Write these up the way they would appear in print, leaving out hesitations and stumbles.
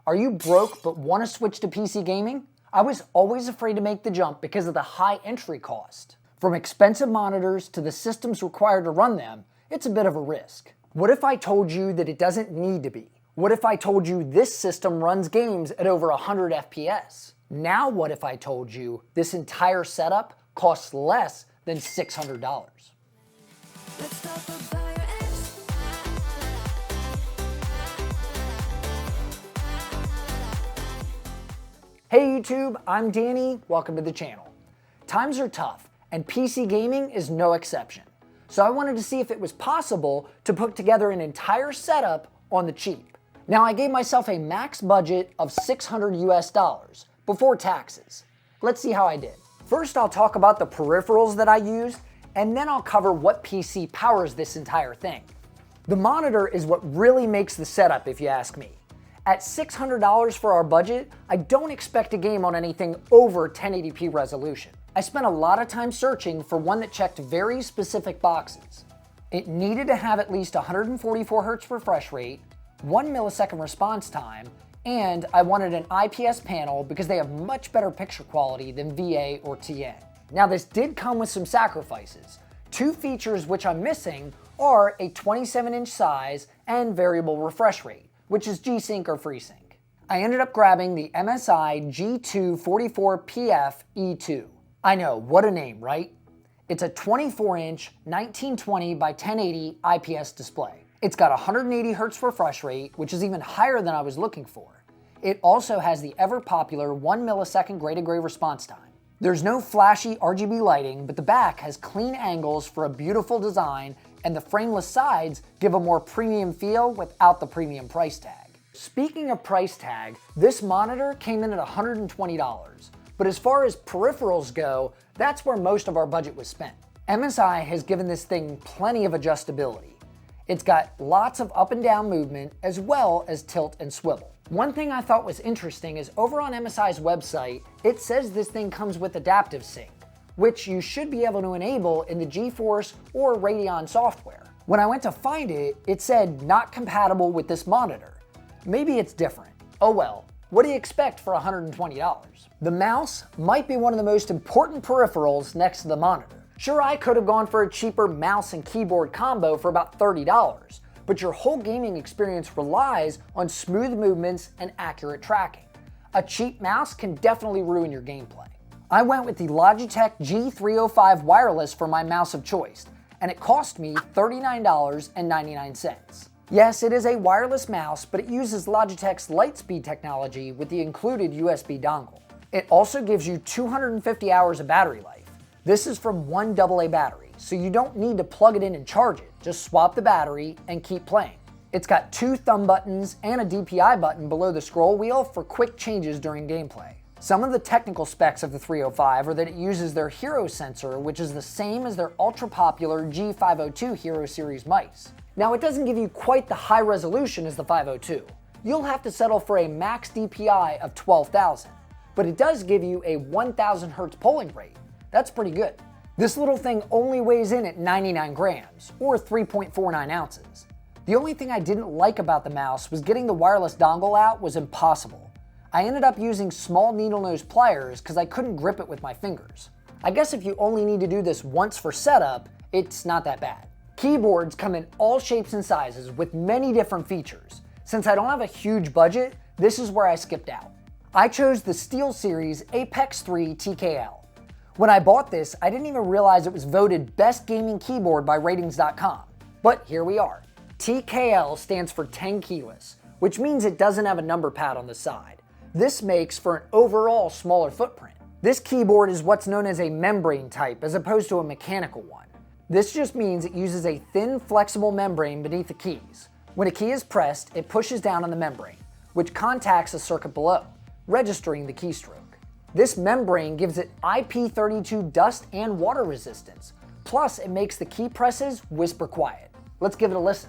Are you broke but want to switch to PC gaming? I was always afraid to make the jump because of the high entry cost. From expensive monitors to the systems required to run them, it's a bit of a risk. What if I told you that it doesn't need to be? What if I told you this system runs games at over 100 FPS? Now what if I told you this entire setup costs less than $600? Hey YouTube, I'm Danny, welcome to the channel. Times are tough, and PC gaming is no exception. So I wanted to see if it was possible to put together an entire setup on the cheap. Now I gave myself a max budget of $600 US before taxes. Let's see how I did. First I'll talk about the peripherals that I used, and then I'll cover what PC powers this entire thing. The monitor is what really makes the setup if you ask me. At $600 for our budget, I don't expect a game on anything over 1080p resolution. I spent a lot of time searching for one that checked very specific boxes. It needed to have at least 144 Hz refresh rate, 1 millisecond response time, and I wanted an IPS panel because they have much better picture quality than VA or TN. Now this did come with some sacrifices. Two features which I'm missing are a 27-inch size and variable refresh rate, which is G-Sync or FreeSync. I ended up grabbing the MSI G244PF E2. I know, what a name, right? It's a 24-inch 1920 by 1080 IPS display. It's got 180 Hz refresh rate, which is even higher than I was looking for. It also has the ever-popular 1 millisecond gray-to-gray response time. There's no flashy RGB lighting, but the back has clean angles for a beautiful design, and the frameless sides give a more premium feel without the premium price tag. Speaking of price tag, this monitor came in at $120, but as far as peripherals go, that's where most of our budget was spent. MSI has given this thing plenty of adjustability. It's got lots of up and down movement as well as tilt and swivel. One thing I thought was interesting is over on MSI's website, it says this thing comes with adaptive sync, which you should be able to enable in the GeForce or Radeon software. When I went to find it, it said not compatible with this monitor. Maybe it's different. Oh well, what do you expect for $120? The mouse might be one of the most important peripherals next to the monitor. Sure, I could have gone for a cheaper mouse and keyboard combo for about $30, but your whole gaming experience relies on smooth movements and accurate tracking. A cheap mouse can definitely ruin your gameplay. I went with the Logitech G305 wireless for my mouse of choice, and it cost me $39.99. Yes, it is a wireless mouse, but it uses Logitech's Lightspeed technology with the included USB dongle. It also gives you 250 hours of battery life. This is from one AA battery, so you don't need to plug it in and charge it. Just swap the battery and keep playing. It's got 2 thumb buttons and a DPI button below the scroll wheel for quick changes during gameplay. Some of the technical specs of the 305 are that it uses their Hero sensor, which is the same as their ultra-popular G502 Hero series mice. Now it doesn't give you quite the high resolution as the 502. You'll have to settle for a max DPI of 12,000, but it does give you a 1,000 Hz polling rate. That's pretty good. This little thing only weighs in at 99 grams, or 3.49 ounces. The only thing I didn't like about the mouse was getting the wireless dongle out was impossible. I ended up using small needle nose pliers because I couldn't grip it with my fingers. I guess if you only need to do this once for setup, it's not that bad. Keyboards come in all shapes and sizes with many different features. Since I don't have a huge budget, this is where I skipped out. I chose the SteelSeries Apex 3 TKL. When I bought this, I didn't even realize it was voted best gaming keyboard by ratings.com. But here we are. TKL stands for 10 keyless, which means it doesn't have a number pad on the side. This makes for an overall smaller footprint. This keyboard is what's known as a membrane type as opposed to a mechanical one. This just means it uses a thin, flexible membrane beneath the keys. When a key is pressed, it pushes down on the membrane, which contacts a circuit below, registering the keystroke. This membrane gives it IP32 dust and water resistance, plus it makes the key presses whisper quiet. Let's give it a listen.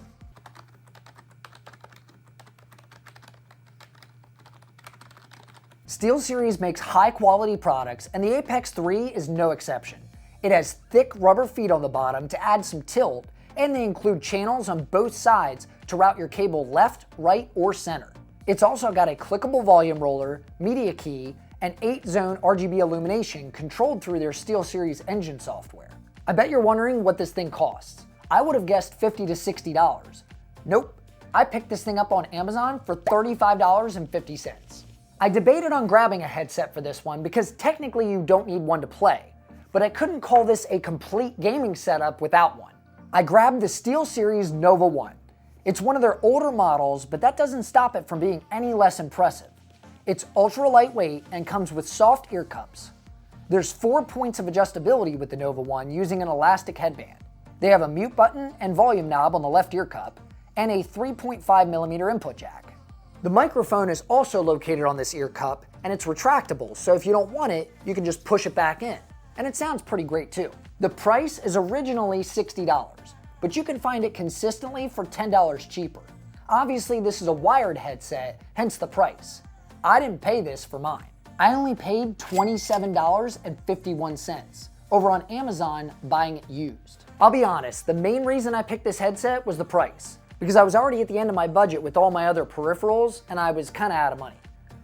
SteelSeries makes high quality products, and the Apex 3 is no exception. It has thick rubber feet on the bottom to add some tilt, and they include channels on both sides to route your cable left, right, or center. It's also got a clickable volume roller, media key, and 8-zone RGB illumination controlled through their SteelSeries engine software. I bet you're wondering what this thing costs. I would have guessed $50 to $60. Nope, I picked this thing up on Amazon for $35.50. I debated on grabbing a headset for this one because technically you don't need one to play, but I couldn't call this a complete gaming setup without one. I grabbed the SteelSeries Nova 1. It's one of their older models, but that doesn't stop it from being any less impressive. It's ultra lightweight and comes with soft ear cups. There's 4 points of adjustability with the Nova 1 using an elastic headband. They have a mute button and volume knob on the left ear cup, and a 3.5mm input jack. The microphone is also located on this ear cup, and it's retractable, so if you don't want it, you can just push it back in. And it sounds pretty great too. The price is originally $60, but you can find it consistently for $10 cheaper. Obviously, this is a wired headset, hence the price. I didn't pay this for mine. I only paid $27.51 over on Amazon buying it used. I'll be honest, the main reason I picked this headset was the price, because I was already at the end of my budget with all my other peripherals and I was kind of out of money.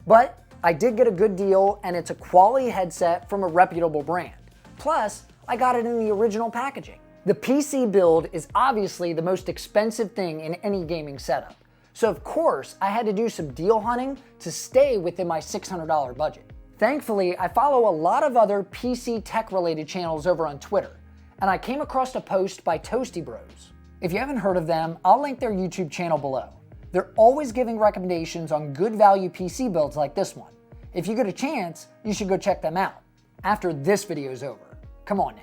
But I did get a good deal, and it's a quality headset from a reputable brand. Plus, I got it in the original packaging. The PC build is obviously the most expensive thing in any gaming setup. So of course, I had to do some deal hunting to stay within my $600 budget. Thankfully, I follow a lot of other PC tech related channels over on Twitter, and I came across a post by Toasty Bros. If you haven't heard of them, I'll link their YouTube channel below. They're always giving recommendations on good value PC builds like this one. If you get a chance, you should go check them out after this video's over. Come on now.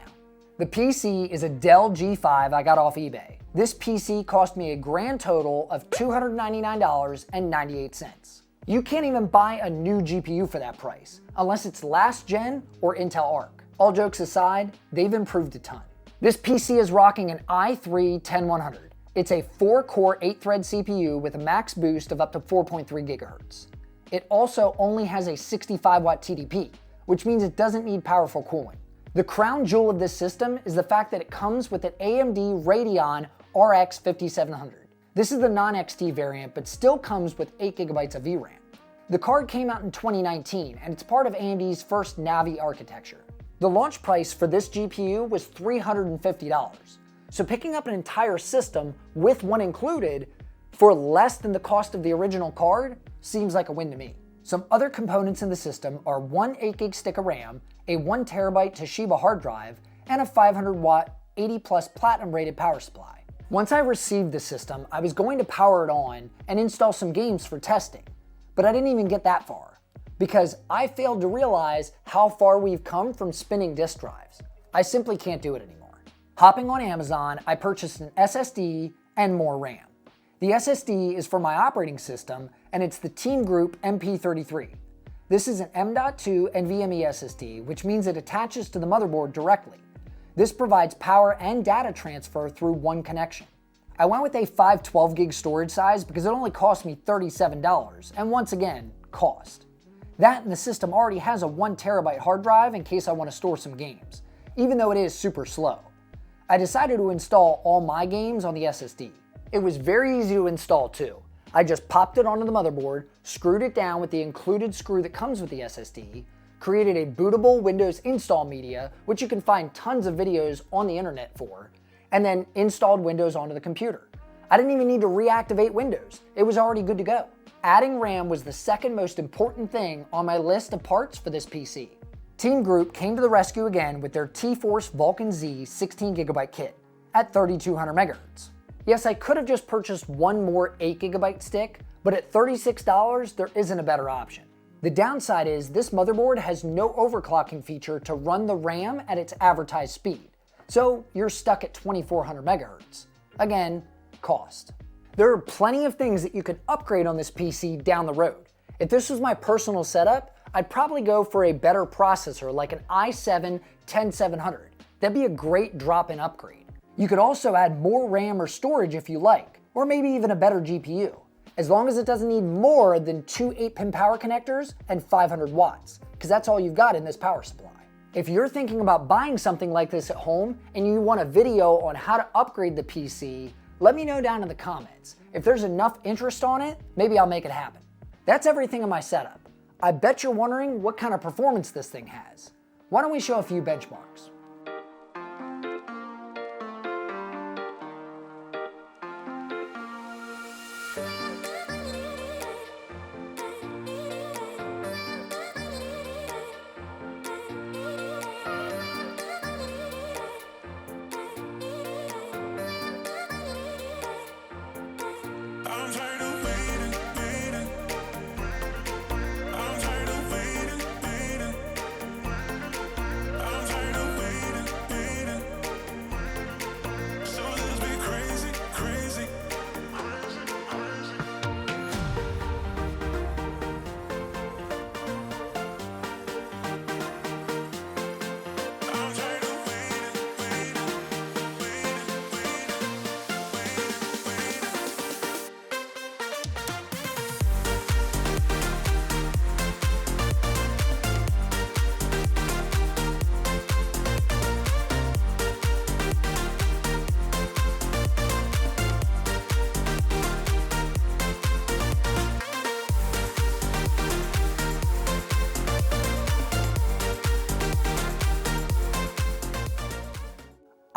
The PC is a Dell G5 I got off eBay. This PC cost me a grand total of $299.98. You can't even buy a new GPU for that price, unless it's last gen or Intel Arc. All jokes aside, they've improved a ton. This PC is rocking an i3-10100. It's a 4-core 8-thread CPU with a max boost of up to 4.3 GHz. It also only has a 65-watt TDP, which means it doesn't need powerful cooling. The crown jewel of this system is the fact that it comes with an AMD Radeon RX 5700. This is the non-XT variant, but still comes with 8 GB of VRAM. The card came out in 2019, and it's part of AMD's first Navi architecture. The launch price for this GPU was $350, so picking up an entire system with one included for less than the cost of the original card seems like a win to me. Some other components in the system are one 8GB stick of RAM, a 1TB Toshiba hard drive, and a 500-watt 80+ platinum rated power supply. Once I received the system, I was going to power it on and install some games for testing, but I didn't even get that far because I failed to realize how far we've come from spinning disk drives. I simply can't do it anymore. Hopping on Amazon, I purchased an SSD and more RAM. The SSD is for my operating system, and it's the TeamGroup MP33. This is an M.2 NVMe SSD, which means it attaches to the motherboard directly. This provides power and data transfer through one connection. I went with a 512 gig storage size because it only cost me $37, and once again, cost. That and the system already has a 1TB hard drive in case I want to store some games, even though it is super slow. I decided to install all my games on the SSD. It was very easy to install too. I just popped it onto the motherboard, screwed it down with the included screw that comes with the SSD, created a bootable Windows install media, which you can find tons of videos on the internet for, and then installed Windows onto the computer. I didn't even need to reactivate Windows. It was already good to go. Adding RAM was the second most important thing on my list of parts for this PC. TeamGroup came to the rescue again with their T-Force Vulkan Z 16GB kit at 3200 MHz. Yes, I could have just purchased one more 8GB stick, but at $36, there isn't a better option. The downside is this motherboard has no overclocking feature to run the RAM at its advertised speed, so you're stuck at 2400 MHz. Again, cost. There are plenty of things that you can upgrade on this PC down the road. If this was my personal setup, I'd probably go for a better processor like an i7-10700. That'd be a great drop-in upgrade. You could also add more RAM or storage if you like, or maybe even a better GPU, as long as it doesn't need more than 2 8-pin power connectors and 500 watts, because that's all you've got in this power supply. If you're thinking about buying something like this at home and you want a video on how to upgrade the PC, let me know down in the comments. If there's enough interest on it, maybe I'll make it happen. That's everything in my setup. I bet you're wondering what kind of performance this thing has. Why don't we show a few benchmarks?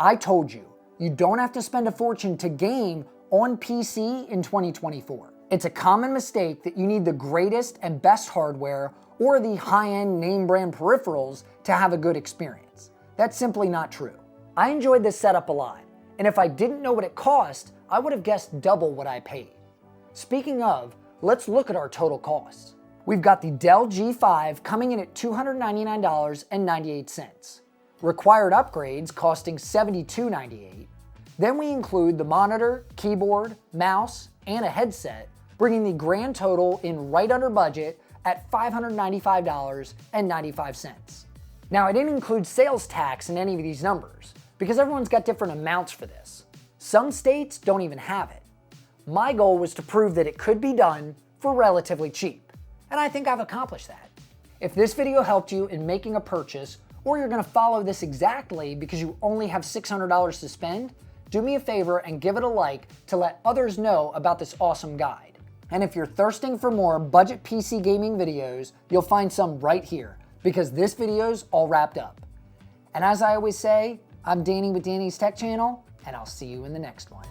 I told you, you don't have to spend a fortune to game on PC in 2024. It's a common mistake that you need the greatest and best hardware or the high-end name brand peripherals to have a good experience. That's simply not true. I enjoyed this setup a lot, and if I didn't know what it cost, I would have guessed double what I paid. Speaking of, let's look at our total costs. We've got the Dell G5 coming in at $299.98. Required upgrades costing $72.98. Then we include the monitor, keyboard, mouse, and a headset, bringing the grand total in right under budget at $595.95. Now, I didn't include sales tax in any of these numbers because everyone's got different amounts for this. Some states don't even have it. My goal was to prove that it could be done for relatively cheap, and I think I've accomplished that. If this video helped you in making a purchase, or you're gonna follow this exactly because you only have $600 to spend, do me a favor and give it a like to let others know about this awesome guide. And if you're thirsting for more budget PC gaming videos, you'll find some right here because this video's all wrapped up. And as I always say, I'm Danny with Danny's Tech Channel, and I'll see you in the next one.